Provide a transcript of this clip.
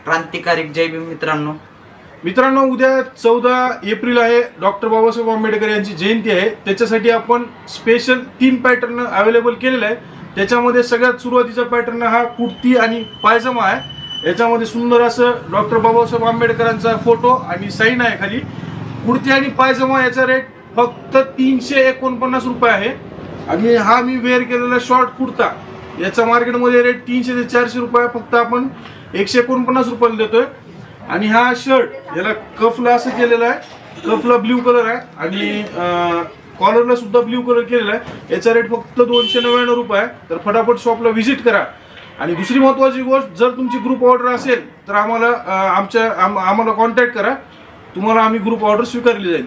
क्रांतिकारी जय भीम मित्रांनो. मित्रांनो, उद्या 14 एप्रिल आहे. डॉक्टर बाबासाहेब आंबेडकर यांची जयंती आहे. त्याच्यासाठी आपण स्पेशल 3 पॅटर्न अवेलेबल केलेले आहे. त्याच्यामध्ये सगळ्यात सुरुवातीचा पॅटर्न हा कुर्ती आणि पायजमा आहे. याच्यामध्ये सुंदर असं डॉक्टर बाबासाहेब आंबेडकरांचा फोटो आणि साईन आहे खाली. कुर्ती आणि पायजमा याचा रेट फक्त 349 रुपये आहे. आणि हा मी वेअर केलेला शॉर्ट कुर्ता, याचा मार्केटमध्ये रेट 300 ते 400 रुपये, फक्त आपण 149 रुपयाला देतोय. आणि हा शर्ट याला कफला असं केलेला आहे, कफला ब्ल्यू कलर आहे आणि कॉलरला सुद्धा ब्ल्यू कलर केलेला आहे. याचा रेट फक्त 299 रुपये आहे. तर फटाफट शॉपला व्हिजिट करा. आणि दुसरी महत्त्वाची गोष्ट, जर तुमची ग्रुप ऑर्डर असेल तर आम्हाला कॉन्टॅक्ट करा. तुम्हाला आम्ही ग्रुप ऑर्डर स्वीकारली जाईल.